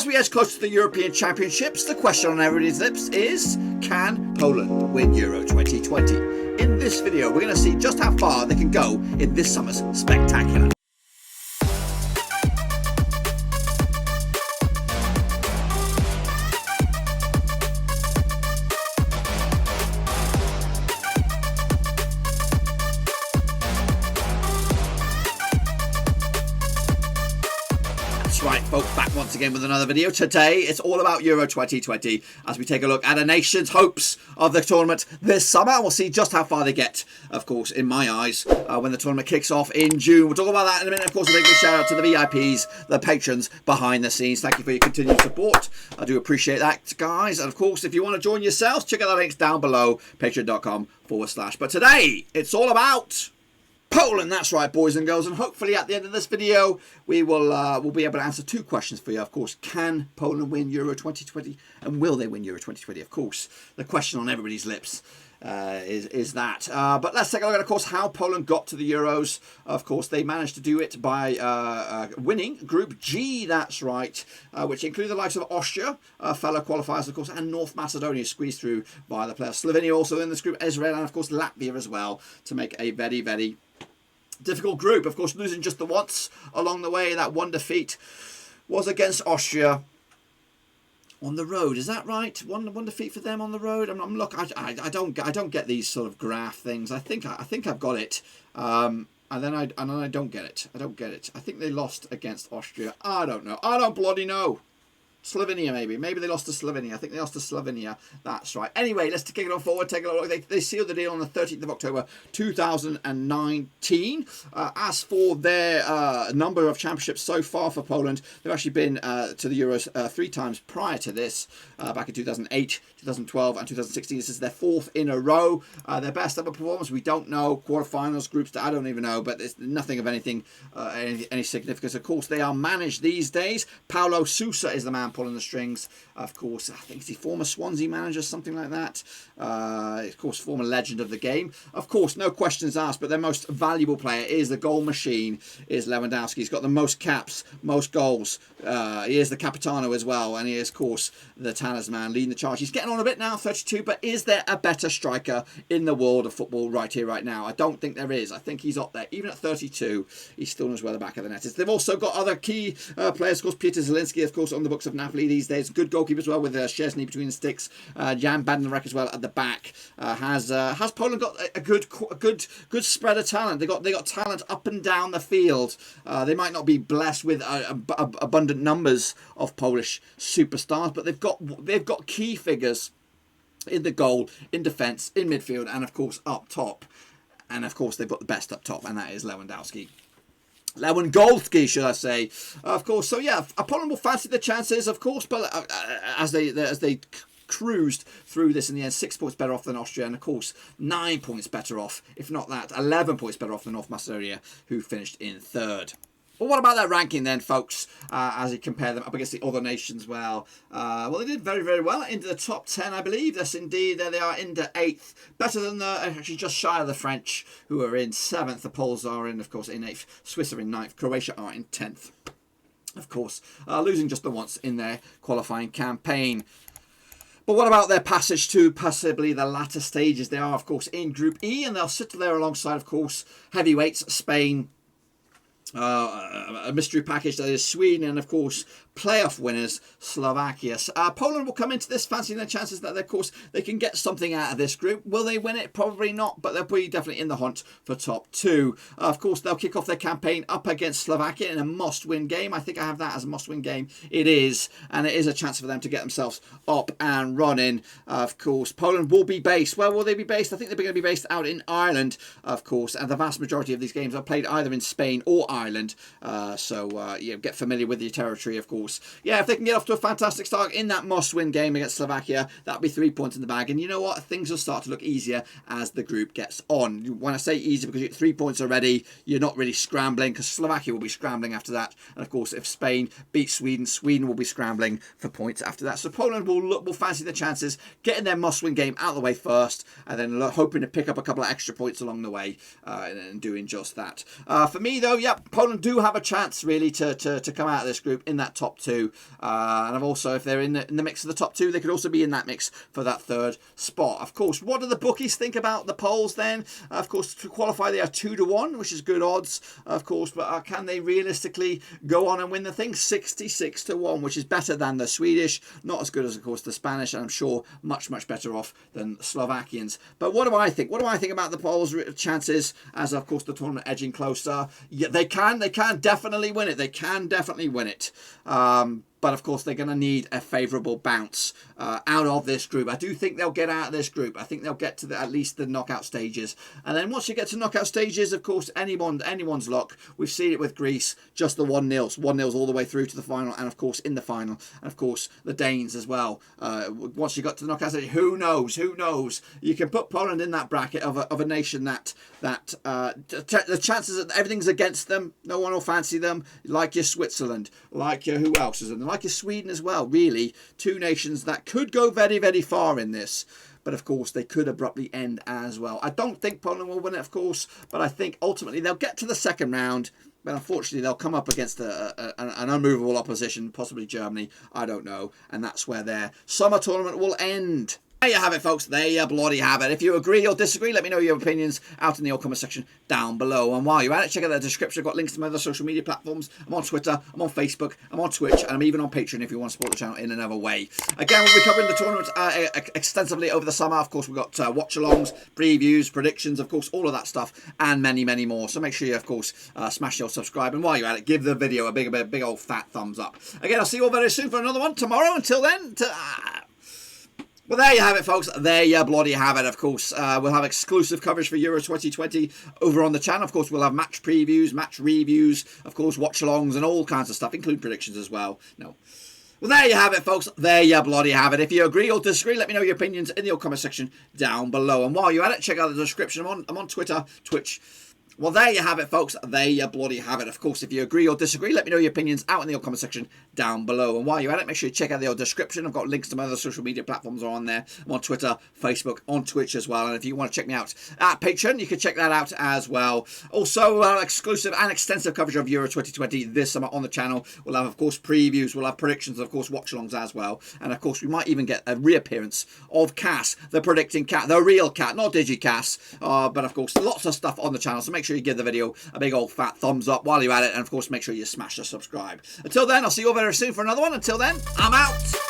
As we edge closer to the European Championships, the question on everybody's lips is, can Poland win Euro 2020? In this video, we're going to see just how far they can go in this summer's spectacular. Right, folks, back once again with another video. Today, it's all about Euro 2020 as we take a look at a nation's hopes of the tournament this summer. We'll see just how far they get, of course, in my eyes, when the tournament kicks off in June. We'll talk about that in a minute. Of course, a big shout out to the VIPs, the patrons behind the scenes. Thank you for your continued support. I do appreciate that, guys. And of course, if you want to join yourselves, check out the links down below, patreon.com/. But today, it's all about Poland. That's right, boys and girls, and hopefully at the end of this video we will we'll be able to answer two questions for you. Of course, can Poland win Euro 2020, and will they win Euro 2020? Of course, the question on everybody's lips is that. But let's take a look at, of course, how Poland got to the Euros. Of course, they managed to do it by winning Group G, that's right, which included the likes of Austria, fellow qualifiers, of course, and North Macedonia squeezed through by the players. Slovenia also in this group, Israel, and of course Latvia as well, to make a very, very difficult group. Of course, losing just the once along the way. That one defeat was against Austria on the road. Is that right? One defeat for them on the road. Look, I don't get these sort of graph things. I think I've got it, and then I don't get it. I don't get it. I think they lost against Austria. I don't know. I don't bloody know. Slovenia, maybe they lost to Slovenia. I think they lost to Slovenia. That's right. Anyway, let's kick it on forward. Take a look. They sealed the deal on the 13th of October 2019. As for their number of championships so far for Poland, they've actually been to the Euros 3 times prior to this, back in 2008, 2012 and 2016. This is their 4th in a row. Their best ever performance, we don't know. Quarterfinals, groups, I don't even know, but there's nothing of anything, any significance. Of course, they are managed these days. Paulo Sousa is the man pulling the strings. Of course, I think he's former Swansea manager, something like that. Of course, former legend of the game. Of course, no questions asked, but their most valuable player is the goal machine, is Lewandowski. He's got the most caps, most goals. He is the capitano as well, and he is, of course, the talisman leading the charge. He's getting on a bit now, 32, but is there a better striker in the world of football right here, right now? I don't think there is. I think he's up there. Even at 32, he still knows where the back of the net is. They've also got other key players, of course, Peter Zielinski, of course, on the books of Napoli these days. Good goalkeeper as well, with Szczesny between the sticks. Jan Badnarek as well at the back. Has Poland got a good spread of talent? They got talent up and down the field. They might not be blessed with abundant numbers of Polish superstars, but they've got key figures in the goal, in defence, in midfield, and of course up top. And of course they've got the best up top, and that is Lewandowski. Should I say? Of course. So yeah, Poland will fancy the chances, of course, but as they cruised through this in the end, 6 points better off than Austria, and of course 9 points better off, if not that, 11 points better off than North Macedonia, who finished in 3rd. Well, what about that ranking then, folks, as you compare them up against the other nations? Well, they did very, very well into the top 10, I believe. Yes, indeed. There they are, into 8th. Better than actually just shy of the French, who are in 7th. The Poles are in, of course, in 8th. Swiss are in 9th. Croatia are in 10th. Of course, losing just the once in their qualifying campaign. But what about their passage to possibly the latter stages? They are, of course, in Group E, and they'll sit there alongside, of course, heavyweights, Spain, a mystery package that is Sweden, and of course playoff winners Slovakia. Poland will come into this fancying their chances that, of course, they can get something out of this group. Will they win it? Probably not, but they'll be definitely in the hunt for top 2. Of course, they'll kick off their campaign up against Slovakia in a must-win game. I think I have that as a must-win game. It is, and it is a chance for them to get themselves up and running. Of course, Poland will be based. Where will they be based? I think they're going to be based out in Ireland, of course, and the vast majority of these games are played either in Spain or Ireland. Yeah, get familiar with the territory, of course. Yeah, if they can get off to a fantastic start in that must-win game against Slovakia, that'll be 3 points in the bag. And you know what? Things will start to look easier as the group gets on. When I say easy, because you get 3 points already, you're not really scrambling, because Slovakia will be scrambling after that. And of course, if Spain beats Sweden, Sweden will be scrambling for points after that. So Poland will fancy the chances, getting their must-win game out of the way first, and then hoping to pick up a couple of extra points along the way, and doing just that. For me, though, yeah, Poland do have a chance really to come out of this group in that top top two. And also, if they're in the mix of the top two, they could also be in that mix for that third spot. Of course, what do the bookies think about the polls then? Of course, to qualify, they are 2-1, which is good odds, of course. But can they realistically go on and win the thing? 66-1, which is better than the Swedish. Not as good as, of course, the Spanish, and I'm sure much, much better off than Slovakians. But what do I think? What do I think about the polls' chances as, of course, the tournament edging closer? Yeah, they can definitely win it. They can definitely win it. But of course, they're going to need a favourable bounce out of this group. I do think they'll get out of this group. I think they'll get to at least the knockout stages. And then once you get to knockout stages, of course, anyone's luck. We've seen it with Greece, just the 1-0s. 1-0s all the way through to the final, and of course, in the final. And of course, the Danes as well. Once you got to the knockout stage, who knows? Who knows? You can put Poland in that bracket of a nation that the chances that everything's against them, no one will fancy them, like your Switzerland, like your who else is in them, like your Sweden as well. Really, two nations that could go very, very far in this. But of course, they could abruptly end as well. I don't think Poland will win it, of course, but I think ultimately they'll get to the second round. But unfortunately, they'll come up against an unmovable opposition, possibly Germany. I don't know. And that's where their summer tournament will end. There you have it, folks. There you bloody have it. If you agree or disagree, let me know your opinions out in the comment section down below. And while you're at it, check out the description. I've got links to my other social media platforms. I'm on Twitter, I'm on Facebook, I'm on Twitch, and I'm even on Patreon if you want to support the channel in another way. Again, we'll be covering the tournament extensively over the summer. Of course, we've got watch-alongs, previews, predictions, of course, all of that stuff, and many, many more. So make sure you, of course, smash your subscribe. And while you're at it, give the video a big old fat thumbs up. Again, I'll see you all very soon for another one tomorrow. Until then, well, there you have it, folks. There you bloody have it. Of course, we'll have exclusive coverage for Euro 2020 over on the channel. Of course, we'll have match previews, match reviews, of course, watch-alongs and all kinds of stuff, including predictions as well. No. Well, there you have it, folks. There you bloody have it. If you agree or disagree, let me know your opinions in the comment section down below. And while you're at it, check out the description. I'm on Twitter, Twitch. Well, there you have it, folks. There you bloody have it. Of course, if you agree or disagree, let me know your opinions out in the comment section down below. And while you're at it, make sure you check out the description. I've got links to my other social media platforms are on there. I'm on Twitter, Facebook, on Twitch as well. And if you want to check me out at Patreon, you can check that out as well. Also, exclusive and extensive coverage of Euro 2020 this summer on the channel. We'll have, of course, previews. We'll have predictions, of course, watch-alongs as well. And, of course, we might even get a reappearance of Cass, the predicting cat, the real cat, not DigiCass. But, of course, lots of stuff on the channel. So make sure you give the video a big old fat thumbs up while you're at it, and of course make sure you smash the subscribe. Until then, I'll see you all very soon for another one. Until then, I'm out.